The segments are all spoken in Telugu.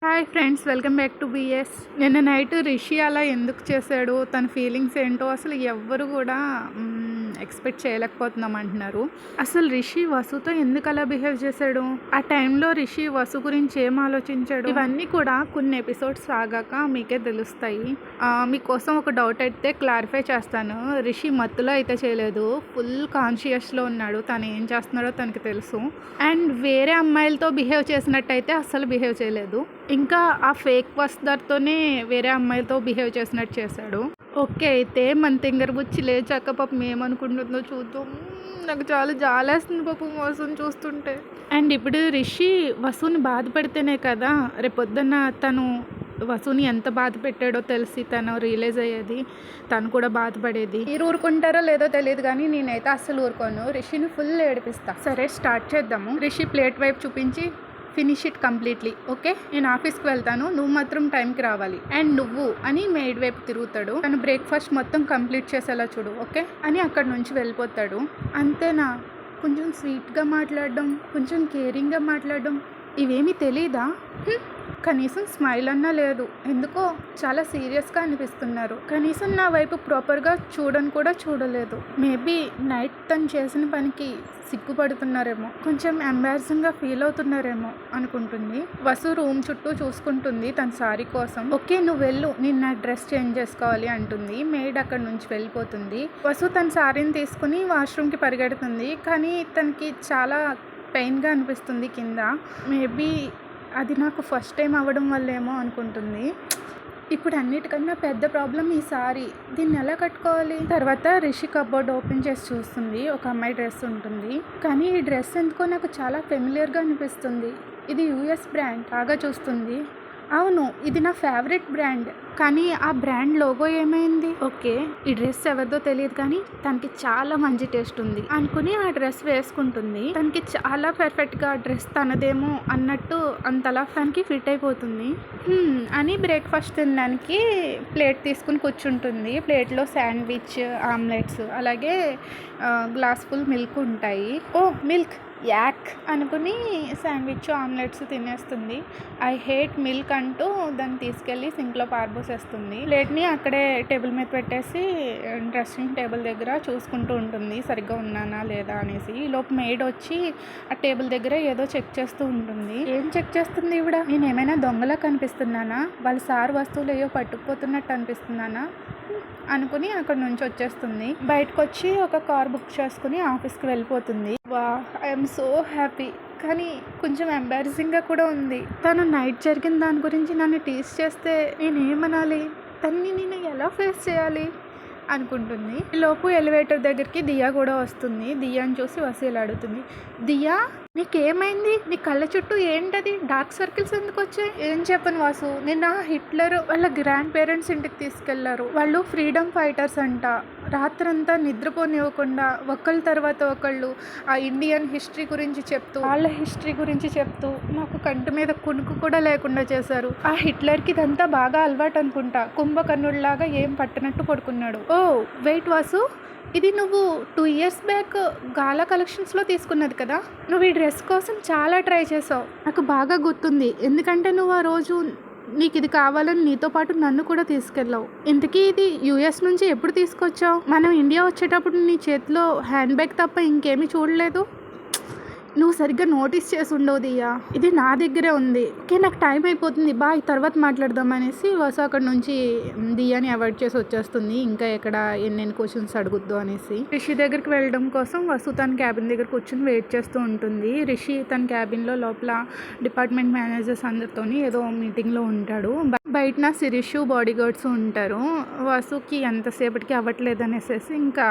Hi friends, welcome back to BS. నిన్న నైట్ రిషి అలా ఎందుకు చేశాడు, తన ఫీలింగ్స్ ఏంటో అసలు ఎవ్వరు కూడా ఎక్స్పెక్ట్ చేయలేకపోతున్నాం అంటున్నారు. అసలు రిషి వసుతో ఎందుకు అలా బిహేవ్ చేశాడు, ఆ టైంలో రిషి వసు గురించి ఏం ఆలోచించాడు, ఇవన్నీ కూడా కొన్ని ఎపిసోడ్స్ ఆగాక మీకే తెలుస్తాయి. మీకోసం ఒక డౌట్ అయితే క్లారిఫై చేస్తాను. రిషి మత్తులో అయితే చేయలేదు, ఫుల్ కాన్షియస్లో ఉన్నాడు. తను ఏం చేస్తున్నాడో తనకి తెలుసు. అండ్ వేరే అమ్మాయిలతో బిహేవ్ చేసినట్టయితే అస్సలు బిహేవ్ చేయలేదు. ఇంకా ఆ ఫేక్ వస్తార్తోనే వేరే అమ్మాయిలతో బిహేవ్ చేసినట్టు చేశాడు. ఓకే, అయితే మన తింగర్ బుచ్చి లేచాక పాపం ఏమనుకుంటుందో చూద్దాం. నాకు చాలా జాలేస్తుంది పాపం వసుని చూస్తుంటే. అండ్ ఇప్పుడు రిషి వసుని బాధ పెడితేనే కదా రేపొద్దున్న తను వసుని ఎంత బాధ పెట్టాడో తెలిసి తను రియలైజ్ అయ్యేది, తను కూడా బాధపడేది. మీరు ఊరుకుంటారో లేదో తెలియదు కానీ నేనైతే అస్సలు ఊరుకోను. రిషిని ఫుల్ ఏడిపిస్తా. సరే, స్టార్ట్ చేద్దాము. రిషి ప్లేట్ వైపు చూపించి ఫినిష్ ఇట్ కంప్లీట్లీ. ఓకే, నేను ఆఫీస్కి వెళ్తాను, నువ్వు మాత్రం టైంకి రావాలి. అండ్ నువ్వు అని మెయిడ్ వైపు తిరుగుతాడు. తను బ్రేక్ఫాస్ట్ మొత్తం కంప్లీట్ చేసేలా చూడు, ఓకే అని అక్కడ నుంచి వెళ్ళిపోతాడు. అంతేనా? కొంచెం స్వీట్గా మాట్లాడడం, కొంచెం కేరింగ్గా మాట్లాడడం ఇవేమీ తెలీదా? కనీసం స్మైల్ అన్నా లేదు. ఎందుకో చాలా సీరియస్గా అనిపిస్తున్నారు. కనీసం నా వైపు ప్రాపర్గా చూడని కూడా చూడలేదు. మేబీ నైట్ తను చేసిన పనికి సిగ్గుపడుతున్నారేమో, కొంచెం ఎంబారసింగ్గా ఫీల్ అవుతున్నారేమో అనుకుంటుంది. వసు రూమ్ చుట్టూ చూసుకుంటుంది తన సారీ కోసం. ఓకే, నువ్వు వెళ్ళు, నేను నా డ్రెస్ చేంజ్ చేసుకోవాలి అంటుంది. మెయిడ్ అక్కడ నుంచి వెళ్ళిపోతుంది. వసు తన సారీని తీసుకుని వాష్రూమ్కి పరిగెడుతుంది. కానీ తనకి చాలా పెయిన్గా అనిపిస్తుంది కింద. మేబీ అది నాకు ఫస్ట్ టైం అవ్వడం వల్లేమో అనుకుంటుంది. ఇప్పుడు అన్నిటికన్నా పెద్ద ప్రాబ్లం ఈ సారీ, దీన్ని ఎలా కట్టుకోవాలి? తర్వాత రిషి కబోర్డ్ ఓపెన్ చేసి చూస్తుంది. ఒక అమ్మాయి డ్రెస్ ఉంటుంది, కానీ ఈ డ్రెస్ ఎందుకో నాకు చాలా ఫెమిలియర్గా అనిపిస్తుంది. ఇది యూఎస్ బ్రాండ్ బాగా చూస్తుంది. అవును, ఇది నా ఫేవరెట్ బ్రాండ్, కానీ ఆ బ్రాండ్ లోగో ఏమైంది? ఓకే, ఈ డ్రెస్ ఎవరిదో తెలియదు కానీ తనకి చాలా మంచి టేస్ట్ ఉంది అనుకుని ఆ డ్రెస్ వేసుకుంటుంది. తనకి చాలా పర్ఫెక్ట్గా డ్రెస్ తనదేమో అన్నట్టు అంతలా తనకి ఫిట్ అయిపోతుంది. అని బ్రేక్ఫాస్ట్ తినడానికి ప్లేట్ తీసుకుని కూర్చుంటుంది. ప్లేట్లో శాండ్విచ్, ఆమ్లెట్స్, అలాగే గ్లాస్ ఫుల్ మిల్క్ ఉంటాయి. ఓ మిల్క్, యాక్ అనుకుని శాండ్విచ్, ఆమ్లెట్స్ తినేస్తుంది. ఐ హేట్ మిల్క్ అంటూ దాన్ని తీసుకెళ్ళి సింక్లో పారబోసేస్తుంది. ప్లేట్ని అక్కడే టేబుల్ మీద పెట్టేసి డ్రెస్సింగ్ టేబుల్ దగ్గర చూసుకుంటూ ఉంటుంది సరిగ్గా ఉన్నానా లేదా అనేసి. ఈలోపు మెయిడ్ వచ్చి ఆ టేబుల్ దగ్గర ఏదో చెక్ చేస్తూ ఉంటుంది. ఏం చెక్ చేస్తుంది ఈవిడ? నేను ఏమైనా దొంగలా కనిపిస్తున్నానా? వాళ్ళ సార్ వస్తువులు ఏవో పట్టుకుపోతున్నట్టు అనిపిస్తున్నానా అనుకుని అక్కడ నుంచి వచ్చేస్తుంది. బయటకు వచ్చి ఒక కార్ బుక్ చేసుకుని ఆఫీస్కి వెళ్ళిపోతుంది. వా, ఐఎమ్ సో హ్యాపీ, కానీ కొంచెం ఎంబారసింగ్గా కూడా ఉంది. తను నైట్ జరిగిన దాని గురించి నన్ను టీస్ చేస్తే నేనేమనాలి, తన్ని నేను ఎలా ఫేస్ చేయాలి అనుకుంటుంది. లోపు ఎలివేటర్ దగ్గరికి దియా కూడా వస్తుంది. దియాని చూసి వసీలు అడుగుతుంది, దియా నీకేమైంది? నీ కళ్ళ చుట్టూ ఏంటది, డార్క్ సర్కిల్స్ ఎందుకు వచ్చాయి? ఏం చెప్పను వాసు, నిన్న హిట్లర్ వాళ్ళ గ్రాండ్ పేరెంట్స్ ఇంటికి తీసుకెళ్లారు. వాళ్ళు ఫ్రీడమ్ ఫైటర్స్ అంట. రాత్రంతా నిద్రపోనివ్వకుండా ఒకళ్ళ తర్వాత ఒకళ్ళు ఆ ఇండియన్ హిస్టరీ గురించి చెప్తూ, వాళ్ళ హిస్టరీ గురించి చెప్తూ నాకు కంటి మీద కునుకు కూడా లేకుండా చేశారు. ఆ హిట్లర్కి ఇదంతా బాగా అలవాటు అనుకుంటా. కుంభకర్ణుడిలాగా ఏం పట్టినట్టు పడుకున్నాడు. ఓ వెయిట్ వాసు, ఇది నువ్వు 2 years బ్యాక్ గాలా కలెక్షన్స్లో తీసుకున్నది కదా? నువ్వు ఈ డ్రెస్ కోసం చాలా ట్రై చేసావు, నాకు బాగా గుర్తుంది. ఎందుకంటే నువ్వు ఆ రోజు నీకు ఇది కావాలని నీతో పాటు నన్ను కూడా తీసుకెళ్ళావు. ఇంతకీ ఇది యుఎస్ నుంచి ఎప్పుడు తీసుకొచ్చావు? మనం ఇండియా వచ్చేటప్పుడు నీ చేతిలో హ్యాండ్ బ్యాగ్ తప్ప ఇంకేమీ చూడలేదు. నువ్వు సరిగ్గా నోటీస్ చేసి ఉండవు దియా, ఇది నా దగ్గరే ఉంది. ఓకే, నాకు టైం అయిపోతుంది, బాయ్, తర్వాత మాట్లాడదాం అనేసి వసు అక్కడ నుంచి దియాని అవాయిడ్ చేసి వచ్చేస్తుంది. ఇంకా ఎక్కడ ఎన్నెన్ని క్వశ్చన్స్ అడుగుద్దు అనేసి. రిషి దగ్గరికి వెళ్ళడం కోసం వసు తన క్యాబిన్ దగ్గర కూర్చొని వెయిట్ చేస్తూ ఉంటుంది. రిషి తన క్యాబిన్లో లోపల డిపార్ట్మెంట్ మేనేజర్స్ అందరితోని ఏదో మీటింగ్లో ఉంటాడు. బయటన శిరీషు, బాడీ గార్డ్స్ ఉంటారు. వసుకి ఎంతసేపటికి అవ్వట్లేదు అనేసి ఇంకా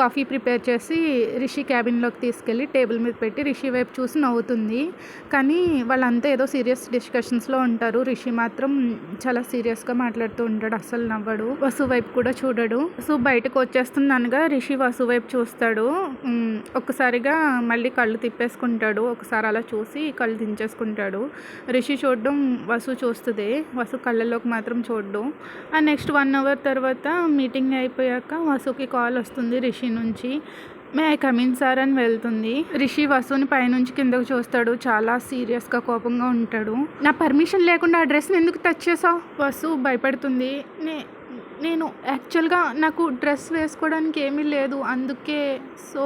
కాఫీ ప్రిపేర్ చేసి రిషి క్యాబిన్లోకి తీసుకెళ్ళి టేబుల్ మీద పెట్టి రిషి వైపు చూసి నవ్వుతుంది. కానీ వాళ్ళంతా ఏదో సీరియస్ డిస్కషన్స్లో ఉంటారు. రిషి మాత్రం చాలా సీరియస్గా మాట్లాడుతూ ఉంటాడు, అస్సలు నవ్వడు. వసు వైపు కూడా చూడడు. వసు బయటకు వచ్చేస్తుంది అనగా రిషి వసు వైపు చూస్తాడు. ఒక్కసారిగా మళ్ళీ కళ్ళు తిప్పేసుకుంటాడు. ఒకసారి అలా చూసి కళ్ళు దించేసుకుంటాడు. రిషి చూడడం వసు చూస్తుంది, వసు కళ్ళలోకి మాత్రం చూడడం. నెక్స్ట్ 1 hour తర్వాత మీటింగ్ అయిపోయాక వసుకి కాల్ వస్తుంది రిషి నుంచి. మే ఐ కమిన్ సార్ అని వెళ్తుంది. రిషి వసుని పైనుంచి కిందకు చూస్తాడు. చాలా సీరియస్గా కోపంగా ఉంటాడు. నా పర్మిషన్ లేకుండా ఆ డ్రెస్ని ఎందుకు టచ్ చేసావు? వసు భయపడుతుంది. నేను యాక్చువల్గా నాకు డ్రెస్ వేసుకోవడానికి ఏమీ లేదు, అందుకే. సో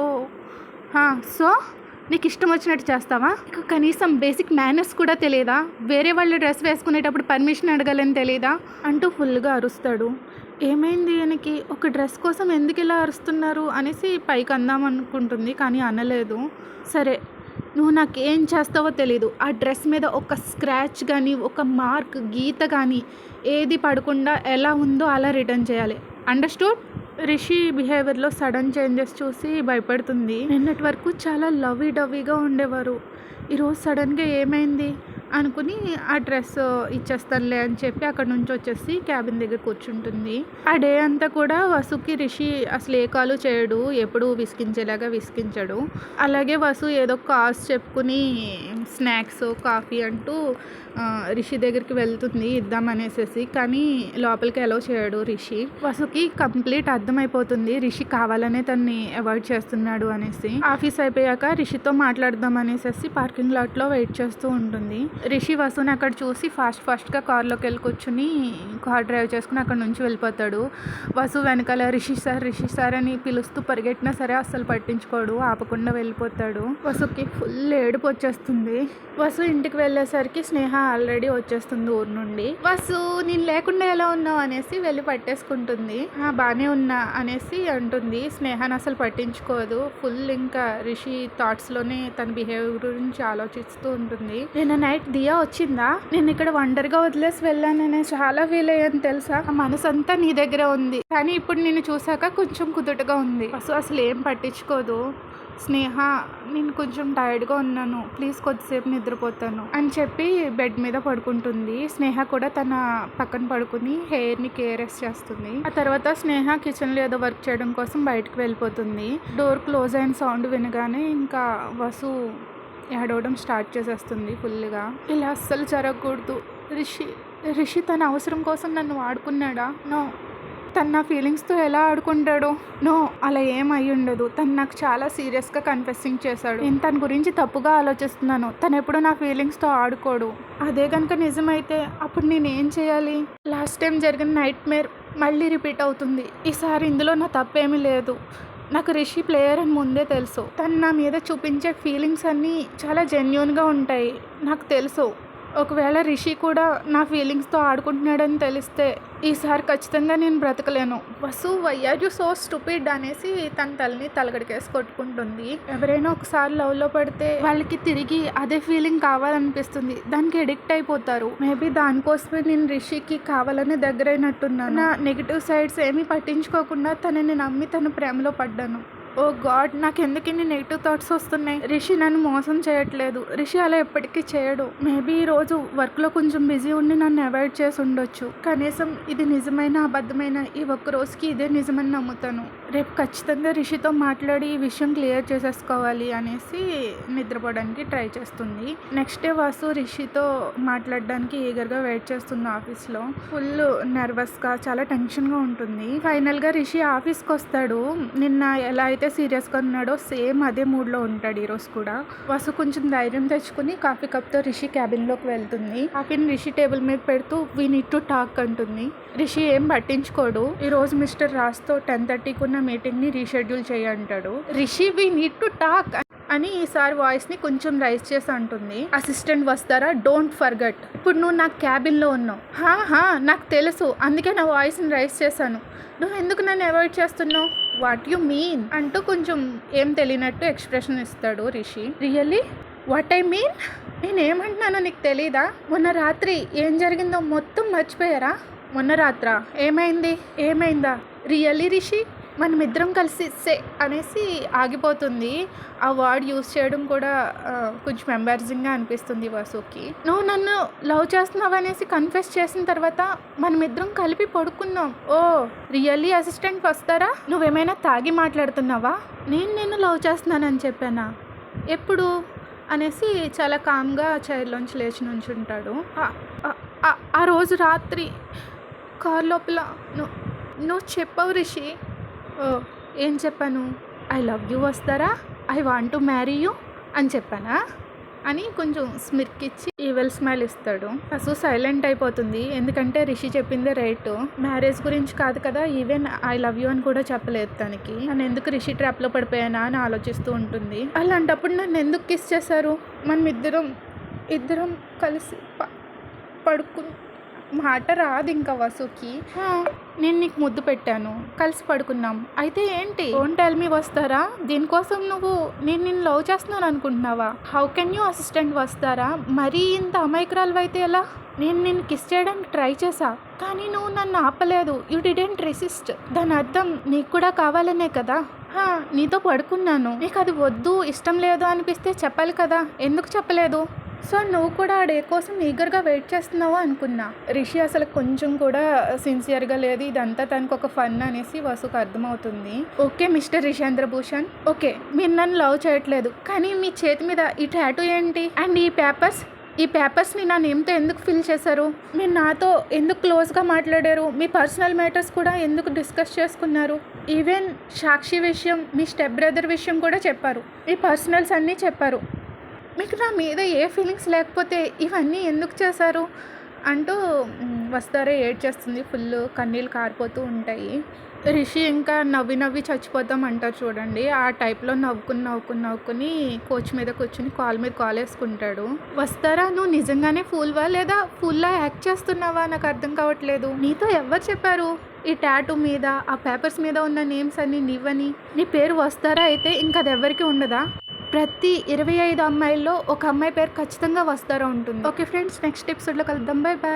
నీకు ఇష్టం వచ్చినట్టు చేస్తావా? నీకు కనీసం బేసిక్ మేనర్స్ కూడా తెలియదా? వేరే వాళ్ళు డ్రెస్ వేసుకునేటప్పుడు పర్మిషన్ అడగాలని తెలియదా అంటూ ఫుల్గా అరుస్తాడు. ఏమైంది ఈయనకి? ఒక డ్రెస్ కోసం ఎందుకు ఇలా అరుస్తున్నారు అనేసి పైకి అందాం అనుకుంటుంది, కానీ అనలేదు. సరే, నువ్వు నాకేం చేస్తావో తెలీదు. ఆ డ్రెస్ మీద ఒక స్క్రాచ్ కానీ ఒక మార్క్ గీత కానీ ఏది పడకుండా ఎలా ఉందో అలా రిటర్న్ చేయాలి. అండర్స్టూడ్? రిషి బిహేవియర్లో సడన్ చేంజెస్ చూసి భయపడుతుంది. నిన్నటి వరకు చాలా లవ్వీ డవ్వీగా ఉండేవారు, ఈరోజు సడన్గా ఏమైంది అనుకుని ఆ డ్రెస్ ఇచ్చేస్తానులే అని చెప్పి అక్కడ నుంచి వచ్చేసి క్యాబిన్ దగ్గర కూర్చుంటుంది. ఆ డే అంతా కూడా వసుకి రిషి అసలు ఏ కాలు చేయడు, ఎప్పుడు విసిగించేలాగా విసిగించడు. అలాగే వసు ఏదో కాస్ చెప్పుకుని స్నాక్స్ కాఫీ అంటూ రిషి దగ్గరికి వెళ్తుంది ఇద్దామనేసేసి, కానీ లోపలికి అలౌ చేయడు రిషి. వసుకి కంప్లీట్ అర్థమైపోతుంది రిషి కావాలనే తన్ని అవాయిడ్ చేస్తున్నాడు అనేసి. ఆఫీస్ అయిపోయాక రిషితో మాట్లాడదాం అనేసి పార్కింగ్ లాట్లో వెయిట్ చేస్తూ ఉంటుంది. రిషి వసుని అక్కడ చూసి ఫాస్ట్గా కార్లోకి వెళ్ళి కూర్చుని కార్ డ్రైవ్ చేసుకుని అక్కడ నుంచి వెళ్ళిపోతాడు. వసు వెనకాల రిషి సార్ అని పిలుస్తూ పరిగెట్టినా సరే అస్సలు పట్టించుకోడు, ఆపకుండా వెళ్ళిపోతాడు. వసుకి ఫుల్ ఏడుపు వచ్చేస్తుంది. వసు ఇంటికి వెళ్ళేసరికి స్నేహ ఆల్రెడీ వచ్చేస్తుంది ఊరు నుండి. వసు నేను లేకుండా ఎలా ఉన్నావు అనేసి వెళ్ళి పట్టేసుకుంటుంది. బాగానే ఉన్నా అనేసి అంటుంది. స్నేహను అసలు పట్టించుకోదు, ఫుల్ ఇంకా రిషి థాట్స్లోనే తన బిహేవియర్ గురించి ఆలోచిస్తూ ఉంటుంది. నిన్న నైట్ దియా వచ్చిందా? నేను ఇక్కడ ఒంటరిగా వదిలేసి వెళ్ళాననే చాలా ఫీల్ అయ్యాను తెలుసా. ఆ మనసు అంతా నీ దగ్గర ఉంది, కానీ ఇప్పుడు నిన్ను చూసాక కొంచెం కుదుటగా ఉంది. అసలు ఏం పట్టించుకోదు. స్నేహ, నేను కొంచెం టైర్డ్గా ఉన్నాను, ప్లీజ్ కొద్దిసేపు నిద్రపోతాను అని చెప్పి బెడ్ మీద పడుకుంటుంది. స్నేహ కూడా తన పక్కన పడుకుని హెయిర్ని కేరెస్ చేస్తుంది. ఆ తర్వాత స్నేహ కిచెన్లో ఏదో వర్క్ చేయడం కోసం బయటకు వెళ్ళిపోతుంది. డోర్ క్లోజ్ అయిన సౌండ్ వినగానే ఇంకా వసు ఏడవడం స్టార్ట్ చేసేస్తుంది ఫుల్గా. ఇలా అస్సలు జరగకూడదు. రిషి తన అవసరం కోసం నన్ను వాడుకున్నాడా? నో. తను నా ఫీలింగ్స్తో ఎలా ఆడుకుంటాడు? నో, అలా ఏం అయ్యి ఉండదు. తను నాకు చాలా సీరియస్గా కన్ఫెసింగ్ చేశాడు. నేను తన గురించి తప్పుగా ఆలోచిస్తున్నాను. తను ఎప్పుడు నా ఫీలింగ్స్తో ఆడుకోడు. అదే కనుక నిజమైతే అప్పుడు నేనేం చేయాలి? లాస్ట్ టైం జరిగిన నైట్ మేర్ మళ్ళీ రిపీట్ అవుతుంది. ఈసారి ఇందులో నా తప్పేమీ లేదు. నాకు రిషి ప్లేయర్ అని ముందే తెలుసు. తను నా మీద చూపించే ఫీలింగ్స్ అన్నీ చాలా జెన్యూన్గా ఉంటాయి, నాకు తెలుసు. ఒకవేళ రిషి కూడా నా ఫీలింగ్స్తో ఆడుకుంటున్నాడని తెలిస్తే ఈసారి ఖచ్చితంగా నేను బ్రతకలేను. Vasu, why are you so stupid అనేసి తన తలని తలగడికేసి కొట్టుకుంటుంది. ఎవరైనా ఒకసారి లవ్లో పడితే వాళ్ళకి తిరిగి అదే ఫీలింగ్ కావాలనిపిస్తుంది, దానికి ఎడిక్ట్ అయిపోతారు. మేబీ దానికోసమే నేను రిషికి కావాలనే దగ్గరైనట్టున్నాను. నా నెగిటివ్ సైడ్స్ ఏమీ పట్టించుకోకుండా తనని నమ్మి తన ప్రేమలో పడ్డాను. ఓ గాడ్, నాకు ఎందుకు ఇన్ని నెగిటివ్ థాట్స్ వస్తున్నాయి? రిషి నన్ను మోసం చేయట్లేదు. రిషి అలా ఎప్పటికీ చేయడు. మేబీ ఈరోజు వర్క్లో కొంచెం బిజీ ఉండి నన్ను అవాయిడ్ చేసి ఉండొచ్చు. కనీసం ఇది నిజమైన అబద్ధమైన ఈ ఒక్క రోజుకి ఇదే నిజమని నమ్ముతాను. రేపు ఖచ్చితంగా రిషితో మాట్లాడి ఈ విషయం క్లియర్ చేసేసుకోవాలి అనేసి నిద్రపోవడానికి ట్రై చేస్తుంది. నెక్స్ట్ డే వాసు రిషితో మాట్లాడడానికి ఈగర్గా వెయిట్ చేస్తుంది ఆఫీస్లో. ఫుల్ నర్వస్గా చాలా టెన్షన్గా ఉంటుంది. ఫైనల్గా రిషి ఆఫీస్కి వస్తాడు. నిన్న ఎలా అయితే సీరియస్గా ఉన్నాడో సేమ్ అదే మూడ్లో ఉంటాడు ఈరోజు కూడా. వాసు కొంచెం ధైర్యం తెచ్చుకుని కాఫీ కప్తో రిషి క్యాబిన్లోకి వెళ్తుంది. కాఫీని రిషి టేబుల్ మీద పెడుతూ వీ నీడ్ టు టాక్ అంటుంది. రిషి ఏం పట్టించుకోడు. ఈరోజు మిస్టర్ రాజ్తో 10:30కి ఉన్న మీటింగ్ని రీషెడ్యూల్ చేయంటాడు. Rishi we need to talk అని ఈసారి వాయిస్ని కొంచెం రైజ్ చేసి అంటుంది. అసిస్టెంట్ వస్తారా? Don't forget. ఇప్పుడు నువ్వు నా క్యాబిన్లో ఉన్నావు. నాకు తెలుసు, అందుకే నా వాయిస్ని రైజ్ చేశాను. నువ్వు ఎందుకు నన్ను అవాయిడ్ చేస్తున్నావు? వాట్ యు మీన్ అంటూ కొంచెం ఏం తెలియనట్టు ఎక్స్ప్రెషన్ ఇస్తాడు Rishi. Really what I mean? నేనేమంటున్నానో నీకు తెలీదా? మొన్న రాత్రి ఏం జరిగిందో మొత్తం మర్చిపోయారా? మొన్న రాత్రా? ఏమైందా? రియల్లీ రిషి? మనమిద్దరం కలిసి సే అనేసి ఆగిపోతుంది. ఆ వర్డ్ యూజ్ చేయడం కూడా కొంచెం ఎంబారసింగ్గా అనిపిస్తుంది వసుకి. నువ్వు నన్ను లవ్ చేస్తున్నావు అనేసి కన్ఫెస్ చేసిన తర్వాత మనమిద్దరం కలిపి పడుకున్నాం. ఓ రియల్లీ అసిస్టెంట్ వస్తారా? నువ్వేమైనా తాగి మాట్లాడుతున్నావా? నేను నిన్ను లవ్ చేస్తున్నానని చెప్పానా? ఎప్పుడు అనేసి చాలా కామ్గా చైర్లోంచి లేచి నుంచుంటాడు. ఆ రోజు రాత్రి కార్ లోపల నువ్వు చెప్పావు రిషి. ఓ ఏం చెప్పాను? ఐ లవ్ యూ వస్తారా, I want to marry you అని చెప్పానా అని కొంచెం స్మిర్క్ ఇచ్చి ఈవెల్ స్మైల్ ఇస్తాడు. అసలు సైలెంట్ అయిపోతుంది, ఎందుకంటే రిషి చెప్పిందే రైట్. మ్యారేజ్ గురించి కాదు కదా, ఈవెన్ ఐ లవ్ యూ అని కూడా చెప్పలేదు తనకి. నన్ను ఎందుకు రిషి ట్రాప్లో పడిపోయానా అని ఆలోచిస్తూ ఉంటుంది. అలాంటప్పుడు నన్ను ఎందుకు కిస్ చేశారు, మనం ఇద్దరం కలిసి పడుకుని మాట రాదు ఇంకా వసుకి. నేను నీకు ముద్దు పెట్టాను, కలిసి పడుకున్నాం, అయితే ఏంటి? డోంట్ టెల్ మీ వస్తారా, దీనికోసం నేను నిన్ను లవ్ చేస్తున్నాను అనుకుంటున్నావా? హౌ కెన్ యూ అసిస్టెంట్ వస్తారా, మరీ ఇంత అమాయకురాలు అయితే ఎలా? నేను నిన్ను కిస్ చేయడానికి ట్రై చేశా, కానీ నువ్వు నన్ను ఆపలేదు. You didn't resist. దాని అర్థం నీకు కూడా కావాలనే కదా. నీతో పడుకున్నాను, నీకు అది వద్దు, ఇష్టం లేదు అనిపిస్తే చెప్పాలి కదా, ఎందుకు చెప్పలేదు? సో నువ్వు కూడా ఆ డే కోసం ఈగర్గా వెయిట్ చేస్తున్నావు అనుకున్నా. రిషి అసలు కొంచెం కూడా సిన్సియర్గా లేదు, ఇదంతా తనకు ఒక ఫన్ అనేసి వసుకు అర్థమవుతుంది. Okay mister Rishendra Bhushan, okay మీరు నన్ను లవ్ చేయట్లేదు, కానీ మీ చేతి మీద ఈ టాటూ ఏంటి, అండ్ ఈ పేపర్స్ని నా నేమ్తో ఎందుకు ఫిల్ చేశారు? మీరు నాతో ఎందుకు క్లోజ్గా మాట్లాడారు? మీ పర్సనల్ మ్యాటర్స్ కూడా ఎందుకు డిస్కస్ చేసుకున్నారు? ఈవెన్ సాక్షి విషయం, మీ స్టెప్ బ్రదర్ విషయం కూడా చెప్పారు, మీ పర్సనల్స్ అన్నీ చెప్పారు. మీకు నా మీద ఏ ఫీలింగ్స్ లేకపోతే ఇవన్నీ ఎందుకు చేశారు అంటూ వస్తారే ఏడ్చేస్తుంది. ఫుల్ కన్నీళ్ళు కారిపోతూ ఉంటాయి. రిషి ఇంకా నవ్వి చచ్చిపోతాం అంటారు చూడండి, ఆ టైప్లో నవ్వుకుని కోచ్ మీద కూర్చుని కాల్ మీద కాల్ వేసుకుంటాడు. వస్తారా, నువ్వు నిజంగానే ఫూల్వా లేదా ఫుల్లా యాక్ట్ చేస్తున్నావా, నాకు అర్థం కావట్లేదు. నీతో ఎవరు చెప్పారు ఈ టాటూ మీద, ఆ పేపర్స్ మీద ఉన్న నేమ్స్ అన్నీ నీవని? నీ పేరు వస్తారా అయితే ఇంకా అది ఎవరికి ఉండదా? ప్రతి 25 అమ్మాయిల్లో ఒక అమ్మాయి పేరు ఖచ్చితంగా వస్తారా ఉంటుంది. ఓకే ఫ్రెండ్స్, నెక్స్ట్ ఎపిసోడ్లో కలుద్దాం. Bye bye.